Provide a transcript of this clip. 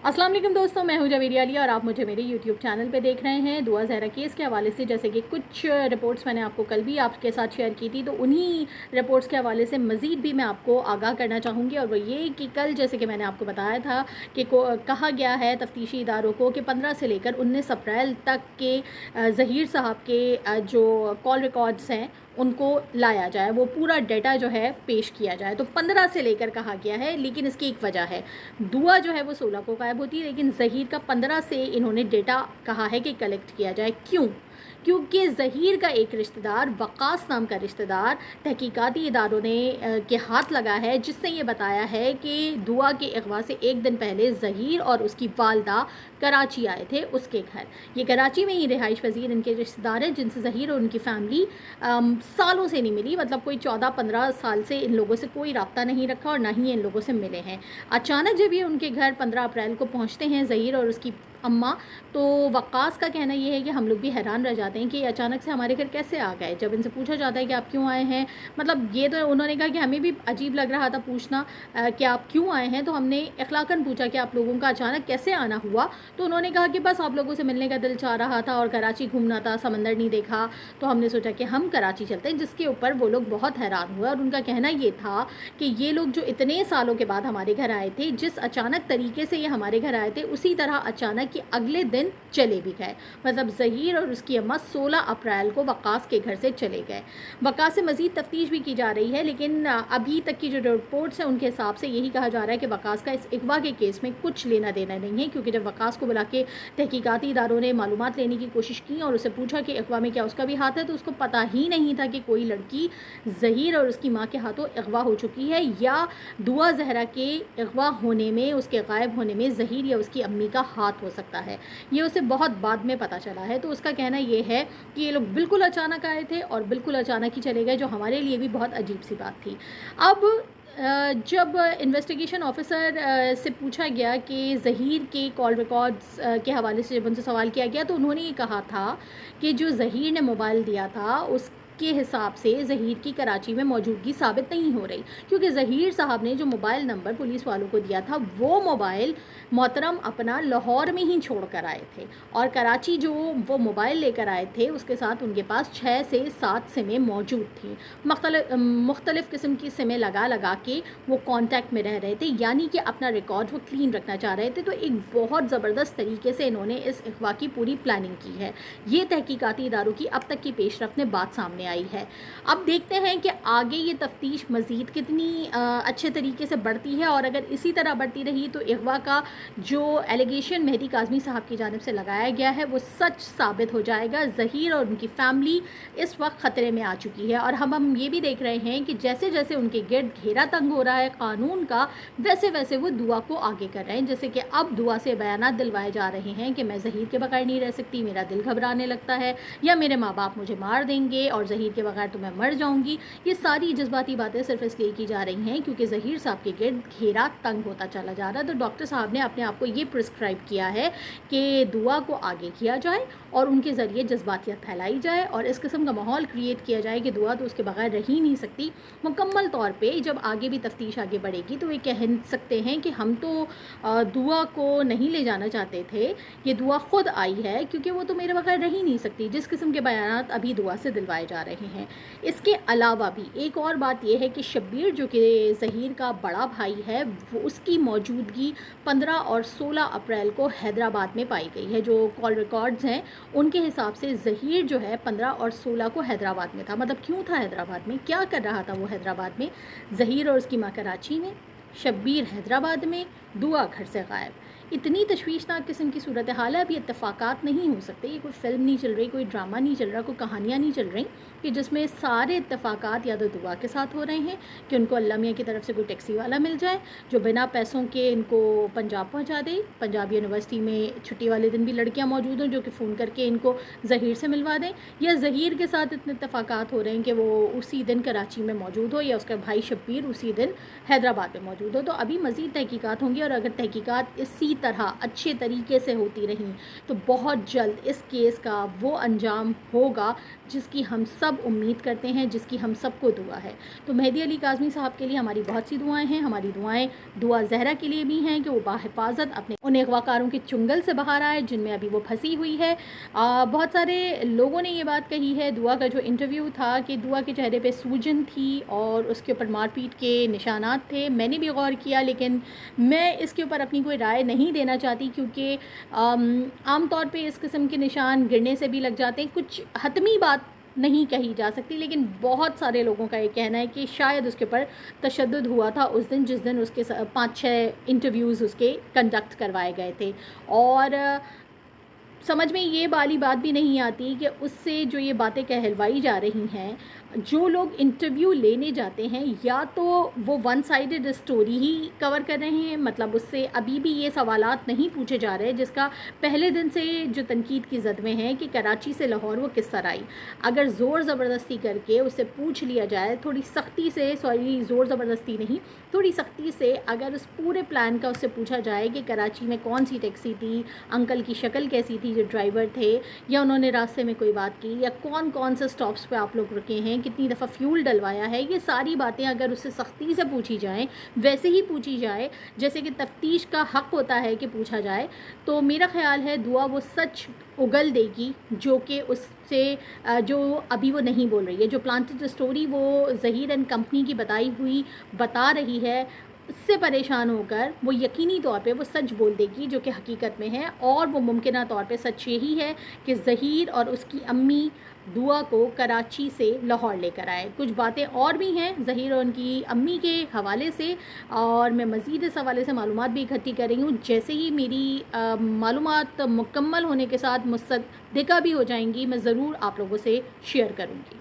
अस्सलाम वालेकुम दोस्तों, मैं हूं जवेरिया अली और आप मुझे मेरे यूट्यूब चैनल पे देख रहे हैं। दुआ ज़हरा केस के हवाले से जैसे कि कुछ रिपोर्ट्स मैंने आपको कल भी आपके साथ शेयर की थी, तो उन्हीं रिपोर्ट्स के हवाले से मज़ीद भी मैं आपको आगाह करना चाहूँगी। और वो ये कि कल जैसे कि मैंने आपको बताया था कि कहा गया है तफ्तीशी इदारों को कि 15 से लेकर 19 अप्रैल तक के ज़हीर साहब के जो कॉल रिकॉर्ड्स हैं उनको लाया जाए, वो पूरा डेटा जो है पेश किया जाए। तो 15 से लेकर कहा गया है, लेकिन इसकी एक वजह है। दुआ जो है वो 16 को गायब होती है, लेकिन ज़हीर का 15 से इन्होंने डेटा कहा है कि कलेक्ट किया जाए। क्यों? क्योंकि ज़हीर का एक रिश्तेदार, वक़ास नाम का रिश्तेदार, तहकीकाती इदारों ने के हाथ लगा है, जिसने ये बताया है कि दुआ के अगवा से एक दिन पहले ज़हीर और उसकी वालदा कराची आए थे उसके घर। ये कराची में ही रिहाइश पजीर इनके रिश्तेदार हैं, जिनसे ज़हीर और उनकी फ़ैमिली सालों से नहीं मिली। मतलब कोई 14-15 साल से इन लोगों से कोई रब्ता नहीं रखा और ना ही इन लोगों से मिले हैं। अचानक जब ये उनके घर 15 अप्रैल को पहुँचते हैं ज़हीर और उसकी अम्मा, तो वक़ास का कहना ये है कि हम लोग भी हैरान रह जाते हैं कि अचानक से हमारे घर कैसे आ गए। जब इनसे पूछा जाता है कि आप क्यों आए हैं, मतलब ये तो उन्होंने कहा कि हमें भी अजीब लग रहा था पूछना कि आप क्यों आए हैं। तो हमने इख़लाक़न पूछा कि आप लोगों का अचानक कैसे आना हुआ। तो उन्होंने कहा कि बस आप लोगों से मिलने का दिल चाह रहा था और कराची घूमना था, समंदर नहीं देखा, तो हमने सोचा कि हम कराची चलते हैं। जिसके ऊपर वो लोग बहुत हैरान हुए और उनका कहना ये था कि ये लोग जो इतने सालों के बाद हमारे घर आए थे, जिस अचानक तरीके से ये हमारे घर आए थे, उसी तरह अचानक कि अगले दिन चले भी गए। मतलब ज़हीर और उसकी अम्मा 16 अप्रैल को वक़ास के घर से चले गए। वक़ास से मज़ीद तफ्तीश भी की जा रही है, लेकिन अभी तक की जो रिपोर्ट्स हैं उनके हिसाब से यही कहा जा रहा है कि वक़ास का इस अगवा के केस में कुछ लेना देना नहीं है। क्योंकि जब वक़ास को बुला के तहकीकाती इदारों ने मालूमात लेने की कोशिश की और उसे पूछा कि अगवा में क्या उसका भी हाथ है, तो उसको पता ही नहीं था कि कोई लड़की ज़हीर और उसकी माँ के हाथों अगवा हो चुकी है, या दुआ ज़हरा के अगवा होने में, उसके गायब होने में ज़हीर या उसकी अम्मी का हाथ हो सकता है। ये उसे बहुत बाद में पता चला है। तो उसका कहना ये है कि ये लोग बिल्कुल अचानक आए थे और बिल्कुल अचानक ही चले गए, जो हमारे लिए भी बहुत अजीब सी बात थी। अब जब इन्वेस्टिगेशन ऑफिसर से पूछा गया कि ज़हीर के कॉल रिकॉर्ड्स के हवाले से जब उनसे सवाल किया गया, तो उन्होंने ये कहा था कि जो ज़हीर ने मोबाइल दिया था उसके हिसाब से ज़हीर की कराची में मौजूदगी साबित नहीं हो रही। क्योंकि ज़हीर साहब ने जो मोबाइल नंबर पुलिस वालों को दिया था, वो मोबाइल मोहतरम अपना लाहौर में ही छोड़ कर आए थे, और कराची जो वो मोबाइल लेकर आए थे उसके साथ उनके पास 6 से 7 सिमें मौजूद थी। मुख्तलिफ़ किस्म की सिमें लगा लगा के वो कांटेक्ट में रह रहे थे, यानी कि अपना रिकॉर्ड वो क्लीन रखना चाह रहे थे। तो एक बहुत ज़बरदस्त तरीके से इन्होंने इस अगवा की पूरी प्लानिंग की है। ये तहकीकाती इदारों की अब तक की पेशरफ्त में बात सामने आई है। अब देखते हैं कि आगे ये तफ्तीश मज़ीद कितनी अच्छे तरीके से बढ़ती है, और अगर इसी तरह बढ़ती रही तो अगवा का जो एलिगेशन मेहदी काज़मी साहब की जानिब से लगाया गया है वो सच साबित हो जाएगा। ज़हीर और उनकी फ़ैमिली इस वक्त ख़तरे में आ चुकी है, और हम ये भी देख रहे हैं कि जैसे जैसे उनके गिर्द घेरा तंग हो रहा है कानून का, वैसे वैसे वो दुआ को आगे कर रहे हैं। जैसे कि अब दुआ से बयानात दिलवाए जा रहे हैं कि मैं ज़हीर के बगैर नहीं रह सकती, मेरा दिल घबराने लगता है, या मेरे माँ बाप मुझे मार देंगे और ज़हीर के बगैर तो मैं मर जाऊँगी। ये सारी जज्बाती बातें सिर्फ इसलिए की जा रही हैं क्योंकि ज़हीर साहब के गिर्द घेरा तंग होता चला जा रहा है। तो डॉक्टर साहब ने अपने आप को ये प्रिस्क्राइब किया है कि दुआ को आगे किया जाए और उनके ज़रिए जज्बातियत फैलाई जाए और इस किस्म का माहौल क्रिएट किया जाए कि दुआ तो उसके बगैर रह ही नहीं सकती। मुकम्मल तौर पे जब आगे भी तफ्तीश आगे बढ़ेगी तो ये कह सकते हैं कि हम तो दुआ को नहीं ले जाना चाहते थे, ये दुआ ख़ुद आई है, क्योंकि वो तो मेरे बगैर रह ही नहीं सकती, जिस किस्म के बयानात अभी दुआ से दिलवाए जा रहे हैं। इसके अलावा भी एक और बात यह है कि शब्बीर जो कि ज़हीर का बड़ा भाई है, वो उसकी मौजूदगी 15 और 16 अप्रैल को हैदराबाद में पाई गई है। जो कॉल रिकॉर्ड्स हैं उनके हिसाब से ज़हीर जो है 15 और 16 को हैदराबाद में था। मतलब क्यों था हैदराबाद में, क्या कर रहा था वो हैदराबाद में? ज़हीर और उसकी माँ कराची में, शब्बीर हैदराबाद में, दुआ घर से गायब। इतनी तशवीशनाक किस्म की सूरत हाल है। अब ये इत्तफाकात नहीं हो सकते, ये कोई फ़िल्म नहीं चल रही, कोई ड्रामा नहीं चल रहा, कोई कहानियाँ नहीं चल रही कि जिसमें सारे इत्तफाकात या तो दुआ के साथ हो रहे हैं कि उनको अल्लाह मियाँ की तरफ से कोई टैक्सी वाला मिल जाए जो बिना पैसों के इनको पंजाब पहुँचा दे, पंजाब यूनिवर्सिटी में छुट्टी वाले दिन भी लड़कियाँ मौजूद हों जो कि फ़ोन करके इनको ज़हीर से मिलवा दें, या ज़हीर के साथ इतने इत्तफाकात हो रहे हैं कि वो उसी दिन कराची में मौजूद हो या उसका भाई शब्बीर उसी दिन हैदराबाद में मौजूद हो। तो अभी मज़ीद तहकीकात होंगी, और अगर तहकीकात इसी तरह अच्छे तरीके से होती रहीं तो बहुत जल्द इस केस का वो अंजाम होगा जिसकी हम सब उम्मीद करते हैं, जिसकी हम सबको दुआ है। तो मेहदी अली काज़मी साहब के लिए हमारी बहुत सी दुआएं हैं। हमारी दुआएं दुआ ज़हरा के लिए भी हैं कि वो बाहिफाजत अपने उन अगवाकारों के चुंगल से बाहर आए जिनमें अभी वो फंसी हुई है। बहुत सारे लोगों ने ये बात कही है, दुआ का जो इंटरव्यू था, कि दुआ के चेहरे पे सूजन थी और उसके ऊपर मारपीट के निशानात थे। मैंने भी गौर किया, लेकिन मैं इसके ऊपर अपनी कोई राय नहीं देना चाहती क्योंकि आम तौर पे इस किस्म के निशान गिरने से भी लग जाते हैं। कुछ हतमी बात नहीं कही जा सकती, लेकिन बहुत सारे लोगों का ये कहना है कि शायद उसके ऊपर तशद्दुद हुआ था उस दिन जिस दिन उसके 5-6 इंटरव्यूज़ उसके कंडक्ट करवाए गए थे। और समझ में ये वाली बात भी नहीं आती कि उससे जो ये बातें कहलवाई जा रही हैं, जो लोग इंटरव्यू लेने जाते हैं या तो वो वन साइडेड स्टोरी ही कवर कर रहे हैं, मतलब उससे अभी भी ये सवालात नहीं पूछे जा रहे जिसका पहले दिन से जो तनकीद की जद में है कि कराची से लाहौर वो किस तरह आई। अगर ज़ोर ज़बरदस्ती करके उससे पूछ लिया जाए, थोड़ी सख्ती से, सॉरी ज़ोर ज़बरदस्ती नहीं, थोड़ी सख्ती से अगर उस पूरे प्लान का उससे पूछा जाए कि कराची में कौन सी टैक्सी थी, अंकल की शक्ल कैसी थी जो ड्राइवर थे, या उन्होंने रास्ते में कोई बात की, या कौन कौन से स्टॉप्स पे आप लोग रुके हैं, कितनी दफ़ा फ्यूल डलवाया है, ये सारी बातें अगर उससे सख्ती से पूछी जाएं, वैसे ही पूछी जाए जैसे कि तफ्तीश का हक़ होता है कि पूछा जाए, तो मेरा ख़्याल है दुआ वो सच उगल देगी जो कि उससे जो अभी वो नहीं बोल रही है। जो प्लांटेड स्टोरी वो ज़हीर एंड कंपनी की बताई हुई बता रही है, उससे परेशान होकर वो यकीनी तौर पे वो सच बोल देगी जो कि हकीकत में है। और वो मुमकिन तौर पे सच यही है कि ज़हीर और उसकी अम्मी दुआ को कराची से लाहौर लेकर आए। कुछ बातें और भी हैं ज़हीर और उनकी अम्मी के हवाले से, और मैं मज़ीद इस हवाले से मालूमात भी इकट्ठी कर रही हूँ। जैसे ही मेरी मालूमात मुकम्मल होने के साथ मुसद्दिक़ा भी हो जाएंगी, मैं ज़रूर आप लोगों से शेयर करूँगी।